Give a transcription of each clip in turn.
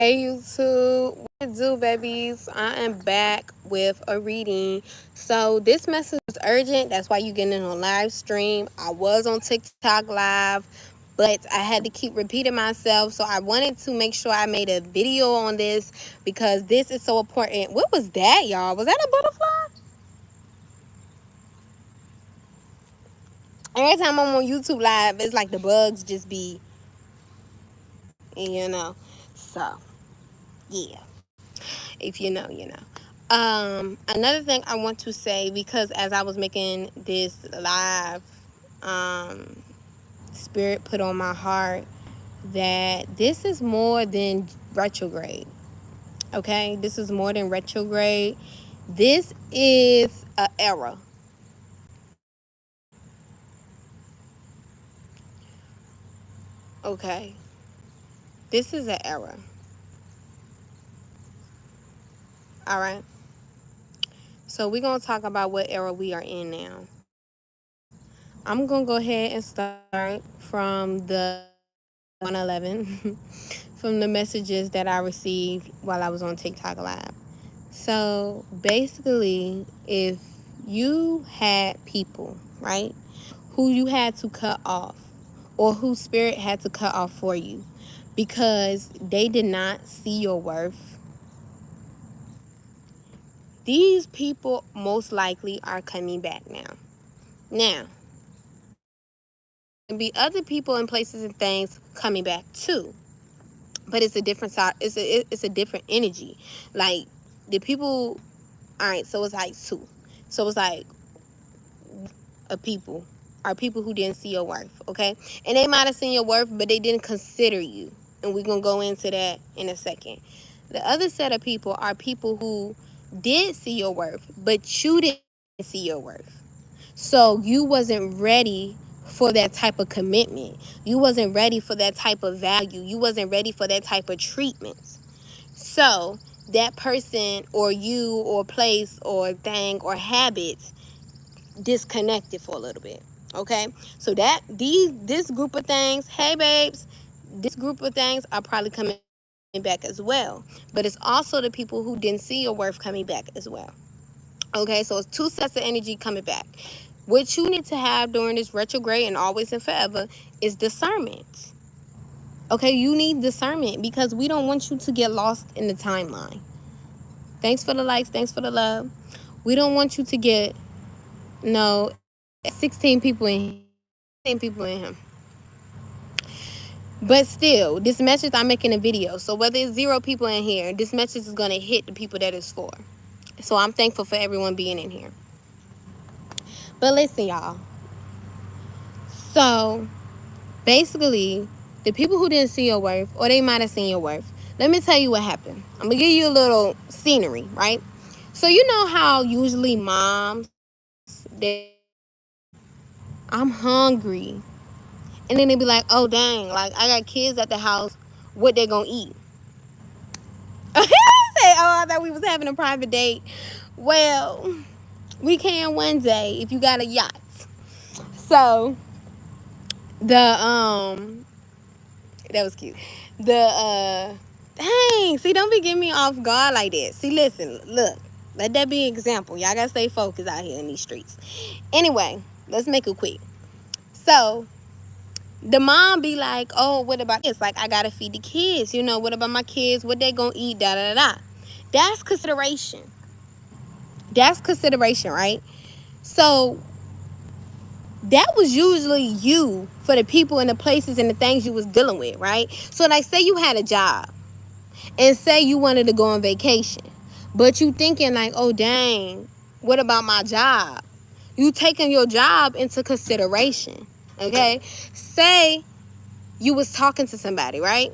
Hey YouTube, what it do, babies? I am back with a reading. So this message is urgent. That's why you getting in on live stream. I was on TikTok live, but I had to keep repeating myself. So I wanted to make sure I made a video on this because this is so important. What was that, y'all? Was that a butterfly? Every time I'm on YouTube live, it's like the bugs just be, you know. So yeah. If you know, you know. Another thing I want to say, because as I was making this live, um, Spirit put on my heart that this is more than retrograde. Okay, this is more than retrograde. This is an era. Okay, this is an era. All right. So we're gonna talk about what era we are in now. I'm gonna go ahead and start from the 111 from the messages that I received while I was on TikTok live. So basically, if you had people, right, who you had to cut off, or whose spirit had to cut off for you because they did not see your worth, these people most likely are coming back now. Now, and be other people and places and things coming back too, but it's a different side. It's a different energy. Like the people, all right. So it's like two. So it's like a people are people who didn't see your worth, okay? And they might have seen your worth, but they didn't consider you. And we're gonna go into that in a second. The other set of people are people who did see your worth, but you didn't see your worth. So you wasn't ready for that type of commitment. You wasn't ready for that type of value. You wasn't ready for that type of treatment. So that person or you or place or thing or habits disconnected for a little bit. Okay? So that this group of things, hey babes, this group of things are probably coming back as well. But it's also the people who didn't see your worth coming back as well. Okay, so it's two sets of energy coming back. What you need to have during this retrograde and always and forever is discernment. Okay, you need discernment because we don't want you to get lost in the timeline. Thanks for the likes, thanks for the love. We don't want you to get 16 people in 16 people in him. But still, this message I'm making a video. So whether it's 0 people in here, this message is gonna hit the people that it's for. So I'm thankful for everyone being in here. But listen, y'all. So basically, the people who didn't see your worth, or they might have seen your worth, let me tell you what happened. I'm gonna give you a little scenery, right? So you know how usually moms, they, I'm hungry, and then they be like, oh dang, like I got kids at the house, what they gonna eat? Say, oh, I thought we was having a private date. Well, we can one day if you got a yacht. So the that was cute. Dang, see, don't be getting me off guard like that. See, listen, look, let that be an example. Y'all gotta stay focused out here in these streets. Anyway, let's make it quick. So the mom be like, oh, what about this? Like, I gotta feed the kids. You know, what about my kids? What they gonna eat? Da da da. That's consideration. That's consideration, right? So that was usually you for the people and the places and the things you was dealing with, right? So like, say you had a job and say you wanted to go on vacation, but you thinking like, oh dang, what about my job? You taking your job into consideration, okay? Say you was talking to somebody, right?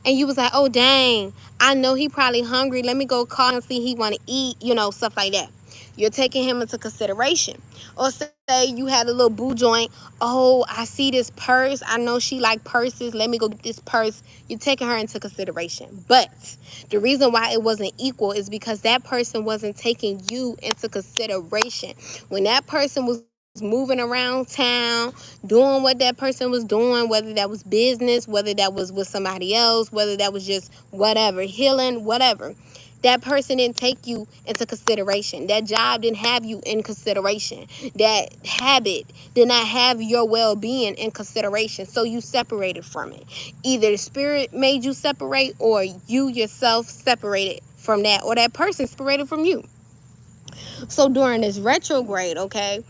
And you was like, oh dang, I know he probably hungry. Let me go call and see he want to eat, you know, stuff like that. You're taking him into consideration. Or say you had a little boo joint. Oh, I see this purse. I know she like purses. Let me go get this purse. You're taking her into consideration. But the reason why it wasn't equal is because that person wasn't taking you into consideration. When that person was moving around town, doing what that person was doing, whether that was business, whether that was with somebody else, whether that was just whatever, healing, whatever. That person didn't take you into consideration. That job didn't have you in consideration. That habit did not have your well-being in consideration. So you separated from it. Either the spirit made you separate, or you yourself separated from that, or that person separated from you. So during this retrograde, okay,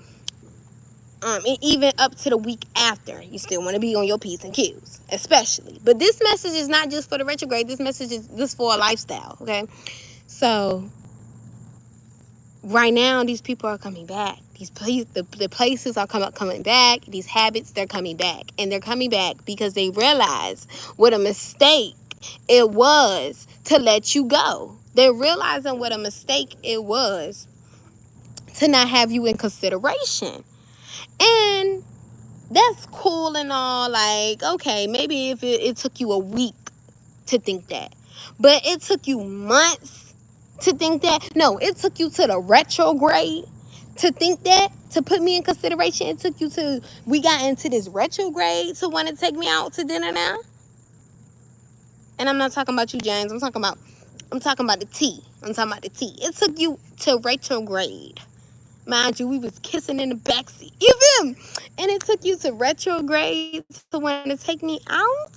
and even up to the week after, you still want to be on your P's and Q's, especially. But this message is not just for the retrograde. This message is just for a lifestyle, okay? So right now, these people are coming back. The places are coming back. These habits, they're coming back. And they're coming back because they realize what a mistake it was to let you go. They're realizing what a mistake it was to not have you in consideration. And that's cool and all. Like, okay, maybe if it took you a week to think that. But it took you months to think that. No, it took you to the retrograde to think that, to put me in consideration. It took you to, we got into this retrograde to want to take me out to dinner now. And I'm not talking about you, James. I'm talking about the tea. I'm talking about the tea. It took you to retrograde. Mind you, we was kissing in the backseat. You feel me? And it took you to retrograde to want to take me out.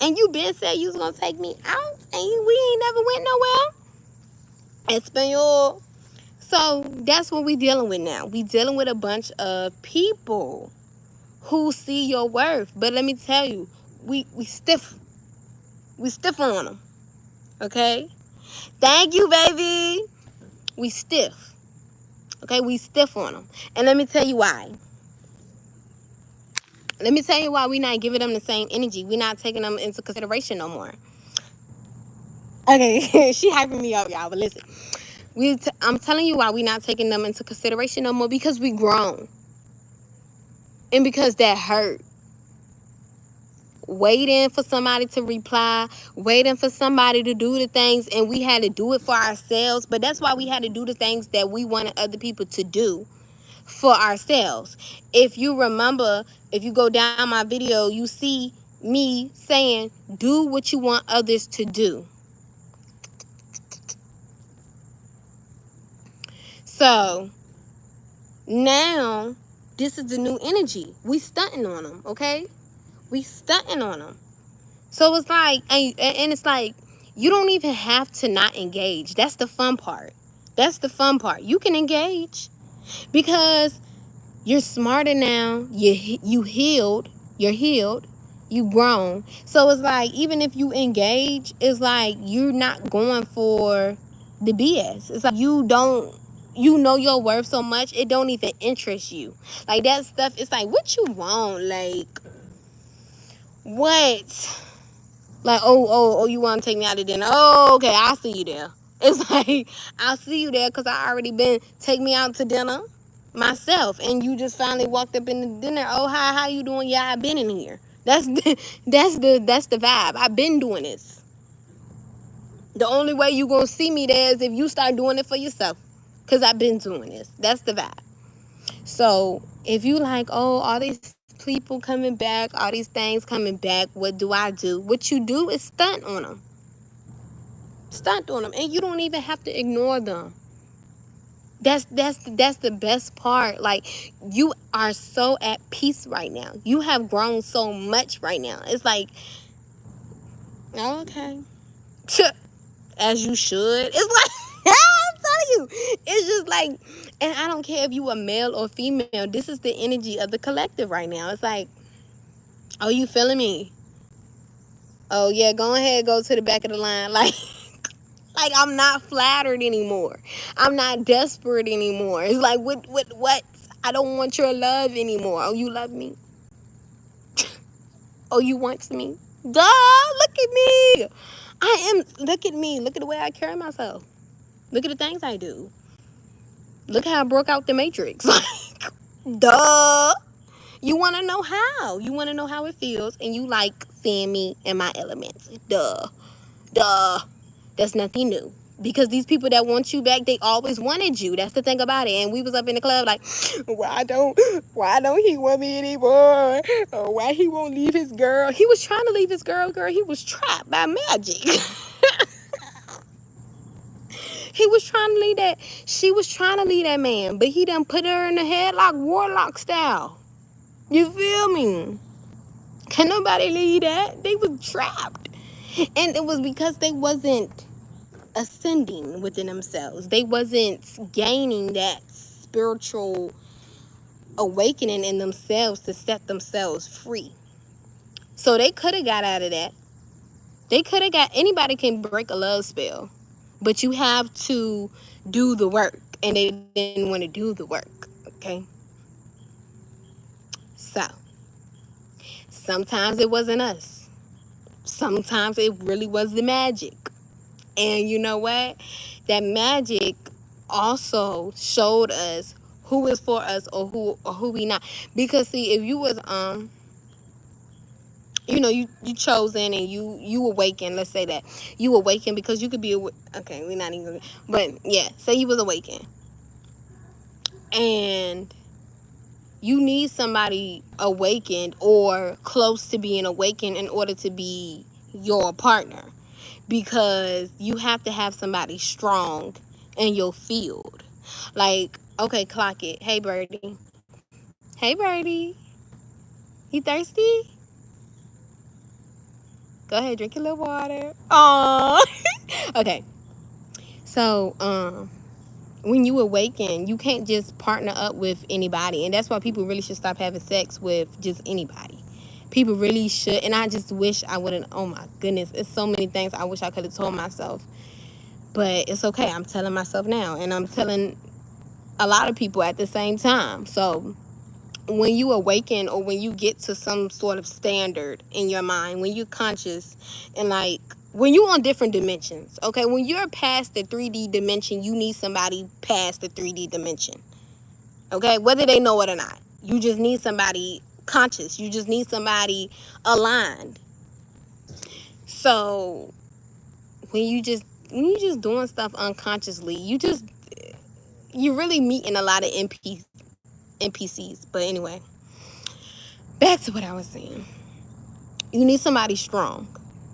And you been said you was going to take me out. And we ain't never went nowhere. Espanol. So that's what we dealing with now. We dealing with a bunch of people who see your worth. But let me tell you, we stiff. We stiff on them. Okay? Thank you, baby. We stiff. Okay? We stiff on them. And let me tell you why. Let me tell you why we not giving them the same energy. We not taking them into consideration no more. Okay, she hyping me up, y'all. But listen, I'm telling you why we not taking them into consideration no more. Because we grown. And because that hurt. Waiting for somebody to reply, waiting for somebody to do the things, and we had to do it for ourselves. But that's why we had to do the things that we wanted other people to do for ourselves. If you remember, if you go down my video, you see me saying, do what you want others to do. So now this is the new energy. We stunting on them, okay? We stunting on them. So it's like, and it's like, you don't even have to not engage. That's the fun part. That's the fun part. You can engage because you're smarter now. You healed. You're healed. You grown. So it's like, even if you engage, it's like you're not going for the BS. It's like you know your worth so much, it don't even interest you. Like that stuff, it's like, what you want? Like, what? Like, oh, you want to take me out to dinner? Oh, okay, I'll see you there. It's like, I'll see you there because I already been take me out to dinner myself. And you just finally walked up in the dinner. Oh, hi, how you doing? Yeah, I've been in here. That's the vibe. I've been doing this. The only way you going to see me there is if you start doing it for yourself. Because I've been doing this. That's the vibe. So, if you like, oh, all these people coming back, all these things coming back, what do? What you do is stunt on them. Stunt on them. And you don't even have to ignore them. That's the best part. Like, you are so at peace right now. You have grown so much right now. It's like, oh, okay. As you should. It's like, I'm telling you. It's just like, and I don't care if you are male or female. This is the energy of the collective right now. It's like, oh, you feeling me? Oh, yeah, go ahead, go to the back of the line. Like I'm not flattered anymore. I'm not desperate anymore. It's like, what? I don't want your love anymore. Oh, you love me? Oh, you want me? Duh, look at me. Look at me. Look at the way I carry myself. Look at the things I do. Look how I broke out the matrix. Like, duh. You want to know how. You want to know how it feels. And you like seeing me in my elements. Duh. That's nothing new. Because these people that want you back, they always wanted you. That's the thing about it. And we was up in the club like, why don't he want me anymore? Or why he won't leave his girl? He was trying to leave his girl. He was trapped by magic. He was trying to leave that. She was trying to leave that man, but he done put her in the headlock, warlock style. You feel me? Can nobody leave that? They was trapped. And it was because they wasn't ascending within themselves. They wasn't gaining that spiritual awakening in themselves to set themselves free. So they could have got out of that. They could have got, anybody can break a love spell, but you have to do the work, and they didn't want to do the work. Okay, so sometimes it wasn't us, sometimes it really was the magic. And you know what, that magic also showed us who is for us or who we not. Because see, if you was you know, you chosen and you awaken, let's say that you awaken, because you could be okay, we're not even, but yeah, say you was awakened and you need somebody awakened or close to being awakened in order to be your partner, because you have to have somebody strong in your field. Like, okay, clock it. Hey Birdie, hey Birdie, you thirsty? Go ahead, drink your little water. Aww. Okay, so when you awaken, you can't just partner up with anybody, and that's why people really should stop having sex with just anybody. People really should. And I just wish I wouldn't. Oh my goodness, it's so many things I wish I could have told myself, but it's okay. I'm telling myself now, and I'm telling a lot of people at the same time. So when you awaken, or when you get to some sort of standard in your mind, when you're conscious, and like when you're on different dimensions, okay, when you're past the 3D dimension, you need somebody past the 3D dimension, okay, whether they know it or not. You just need somebody conscious, you just need somebody aligned. So when you just doing stuff unconsciously, you really meeting a lot of NPCs. But anyway, back to what I was saying. You need somebody strong,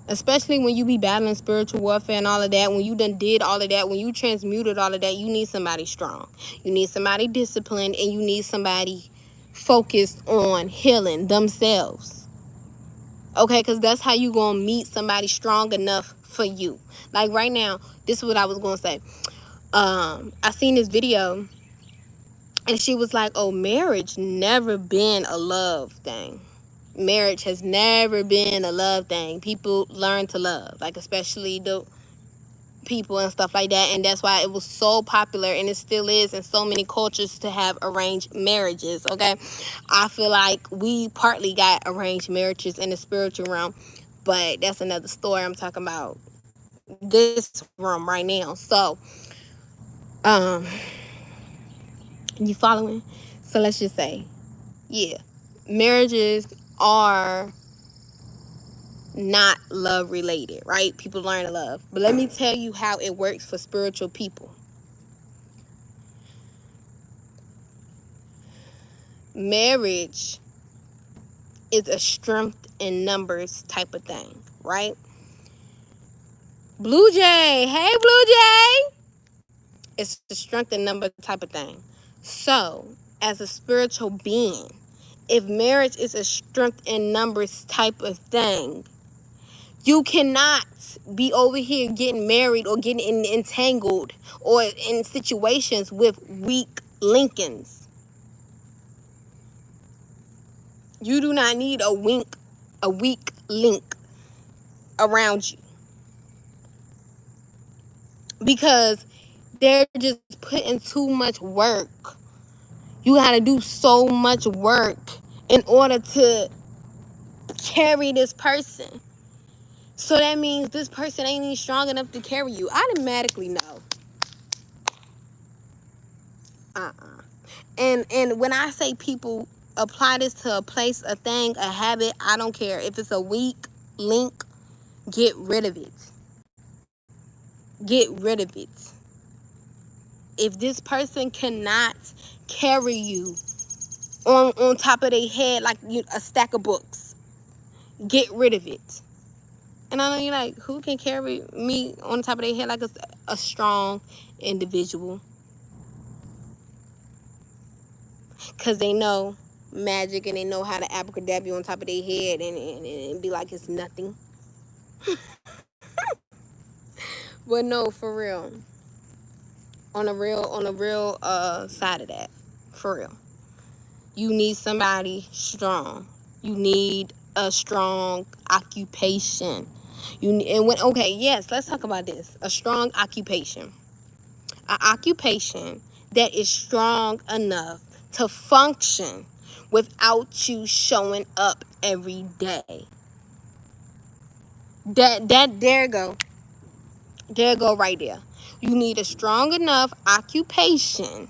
especially when you be battling spiritual warfare and all of that. When you done did all of that, when you transmuted all of that, you need somebody strong. You need somebody disciplined, and you need somebody focused on healing themselves. Okay, because that's how you gonna meet somebody strong enough for you. Like right now, this is what I was gonna say. I seen this video, and she was like, oh, marriage never been a love thing. Marriage has never been a love thing. People learn to love, like especially the people and stuff like that. And that's why it was so popular, and it still is in so many cultures, to have arranged marriages. Okay, I feel like we partly got arranged marriages in the spiritual realm, but that's another story. I'm talking about this room right now. So you following? So let's just say, yeah, marriages are not love related, right? People learn to love. But let me tell you how it works for spiritual people. Marriage is a strength in numbers type of thing, right? Blue Jay, hey Blue Jay. It's a strength in number type of thing. So, as a spiritual being, if marriage is a strength in numbers type of thing, you cannot be over here getting married or getting entangled or in situations with weak Lincolns. You do not need a weak link around you, because they're just putting too much work. You got to do so much work in order to carry this person. So that means this person ain't even strong enough to carry you. I automatically know. And when I say people apply this to a place, a thing, a habit, I don't care. If it's a weak link, get rid of it. Get rid of it. If this person cannot carry you on top of their head like a stack of books, get rid of it. And I know you're like, who can carry me on top of their head like a strong individual? Because they know magic and they know how to abracadabra on top of their head and be like it's nothing. But no, for real. On a real side of that. For real. You need somebody strong. You need a strong occupation. Yes, let's talk about this. A strong occupation. An occupation that is strong enough to function without you showing up every day. There go right there. You need a strong enough occupation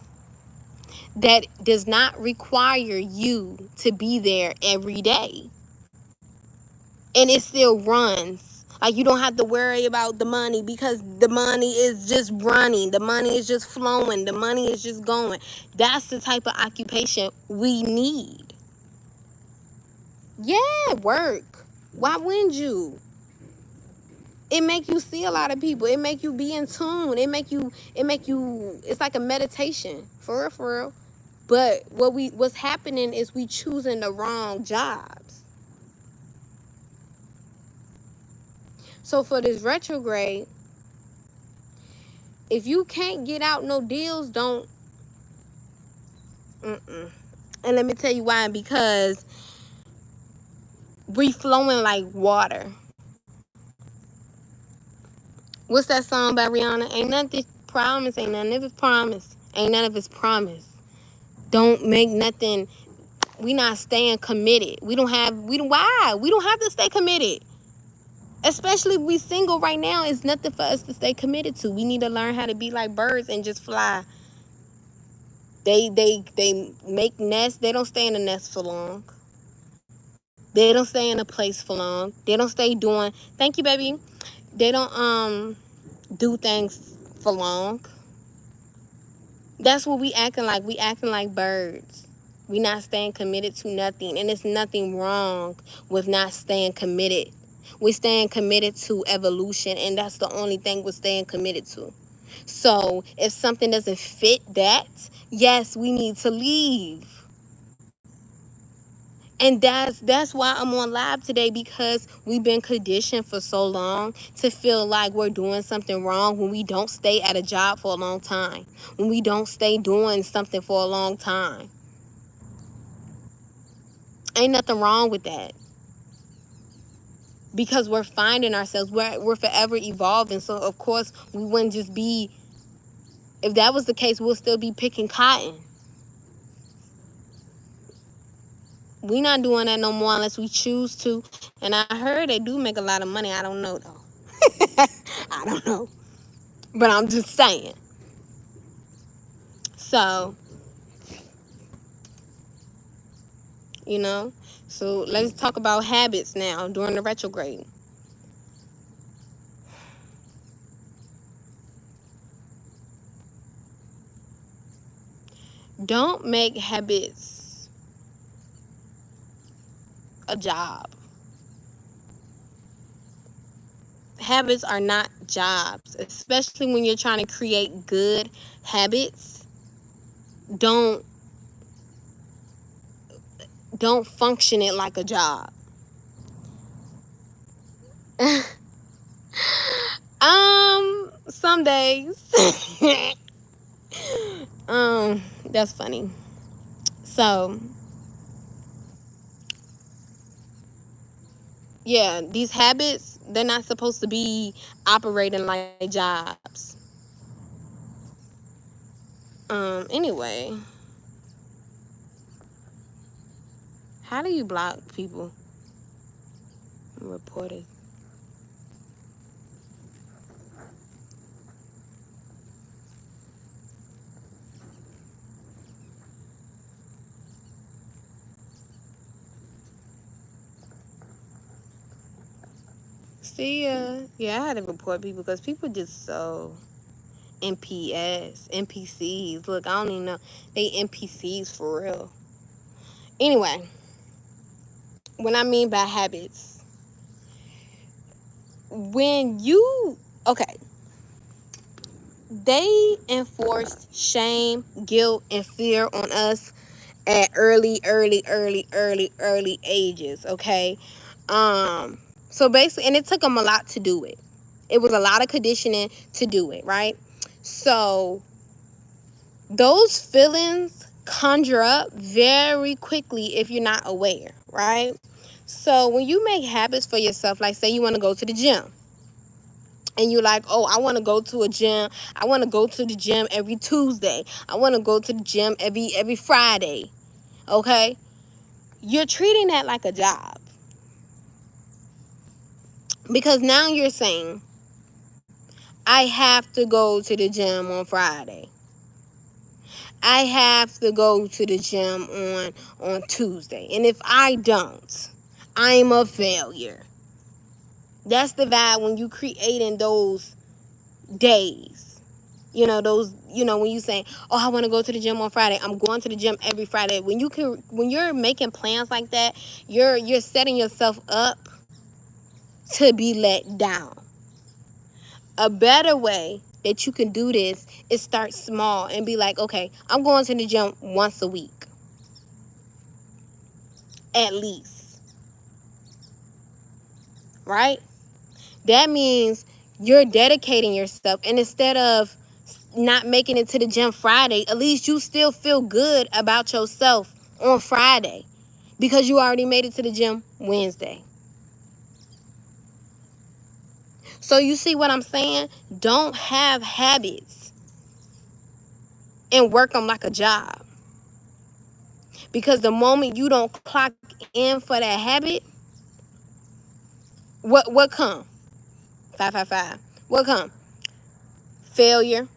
that does not require you to be there every day. And it still runs. Like, you don't have to worry about the money because the money is just running. The money is just flowing. The money is just going. That's the type of occupation we need. Yeah, work. Why wouldn't you? It make you see a lot of people. It make you be in tune. It's like a meditation. For real. But what's happening is we choosing the wrong jobs. So for this retrograde, if you can't get out no deals, don't. And let me tell you why. Because we flowing like water. What's that song by Rihanna? Ain't nothing promise. Ain't none of it's promise. Ain't none of it's promise. Don't make nothing. We not staying committed. Why? We don't have to stay committed. Especially if we single right now, it's nothing for us to stay committed to. We need to learn how to be like birds and just fly. They make nests. They don't stay in a nest for long. They don't stay in a place for long. They don't stay doing, thank you, baby. They don't do things for long. That's what we acting like. We acting like birds. We not staying committed to nothing. And there's nothing wrong with not staying committed. We're staying committed to evolution, and that's the only thing we're staying committed to. So if something doesn't fit that, yes, we need to leave. And that's why I'm on live today, because we've been conditioned for so long to feel like we're doing something wrong when we don't stay at a job for a long time, when we don't stay doing something for a long time. Ain't nothing wrong with that, because we're finding ourselves. We're forever evolving. So of course we wouldn't just be, if that was the case, we'll still be picking cotton. We not doing that no more unless we choose to. And I heard they do make a lot of money. I don't know though. I don't know. But I'm just saying. So, so let's talk about habits now during the retrograde. Don't make habits a job. Habits are not jobs, especially when you're trying to create good habits. Don't function it like a job. Some days. That's funny. So, yeah, these habits, they're not supposed to be operating like jobs. Anyway, how do you block people? Report it. See ya. Yeah, I had to report people because people just so NPCs. Look, I don't even know. They NPCs for real. Anyway, what I mean by habits, when you, okay, they enforced shame, guilt, and fear on us at early ages, okay? So basically, and it took them a lot to do it. It was a lot of conditioning to do it, right? So those feelings conjure up very quickly if you're not aware, right? So when you make habits for yourself, like say you want to go to the gym, and you're like, oh, I want to go to a gym. I want to go to the gym every Tuesday. I want to go to the gym every Friday. Okay? You're treating that like a job. Because now you're saying, I have to go to the gym on Friday. I have to go to the gym on Tuesday. And if I don't, I'm a failure. That's the vibe when you creating those days. When you say, oh, I want to go to the gym on Friday. I'm going to the gym every Friday. When you're making plans like that, you're setting yourself up to be let down. A better way that you can do this is start small and be like, okay, I'm going to the gym once a week. At least. Right? That means you're dedicating yourself. And instead of not making it to the gym Friday, at least you still feel good about yourself on Friday because you already made it to the gym Wednesday. So you see what I'm saying? Don't have habits and work them like a job. Because the moment you don't clock in for that habit, what come? 555. What come? Failure,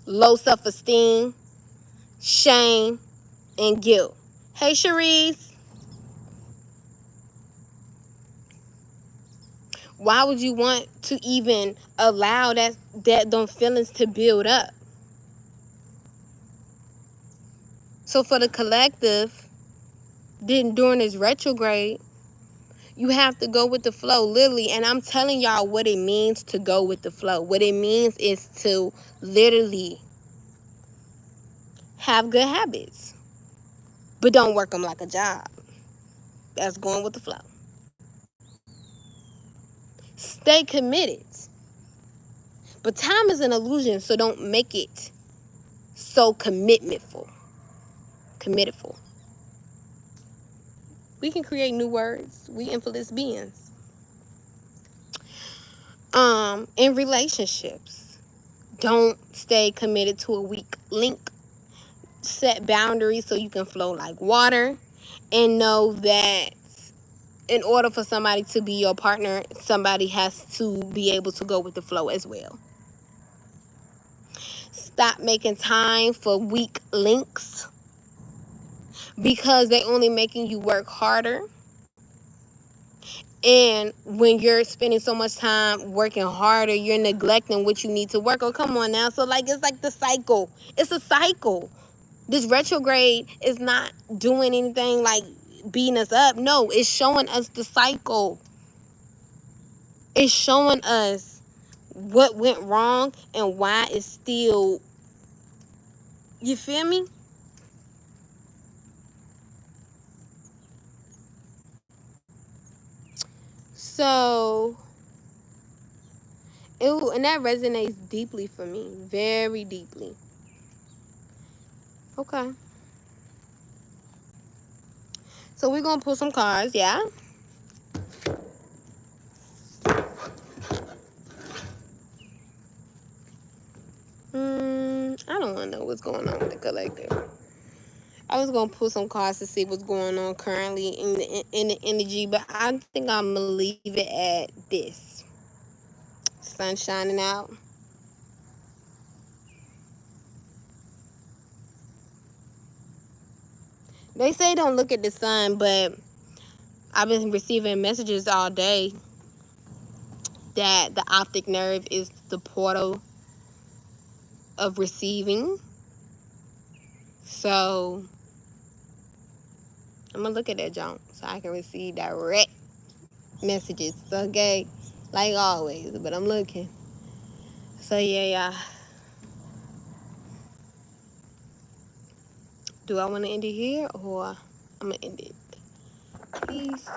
low self-esteem, shame, and guilt. Hey, Cherise. Why would you want to even allow those feelings to build up? So for the collective, during this retrograde, you have to go with the flow, literally. And I'm telling y'all what it means to go with the flow. What it means is to literally have good habits, but don't work them like a job. That's going with the flow. Stay committed. But time is an illusion, so don't make it so committedful. We can create new words. We influence beings. In relationships, don't stay committed to a weak link. Set boundaries so you can flow like water, and know that in order for somebody to be your partner, somebody has to be able to go with the flow as well. Stop making time for weak links because they're only making you work harder. And when you're spending so much time working harder, you're neglecting what you need to work. Oh, come on now. So it's like the cycle. It's a cycle. This retrograde is not doing anything like beating us up. No, it's showing us the cycle. It's showing us what went wrong and why it's still, you feel me? So, and that resonates deeply for me, very deeply. Okay. So we're going to pull some cards, yeah? I don't want to know what's going on with the collective. I was going to pull some cards to see what's going on currently in the energy, but I think I'm going to leave it at this. Sun shining out. They say don't look at the sun, but I've been receiving messages all day that the optic nerve is the portal of receiving. So I'm gonna look at that junk so I can receive direct messages, okay? Like always, but I'm looking. So yeah. Do I want to end it here or I'm gonna end it? Peace.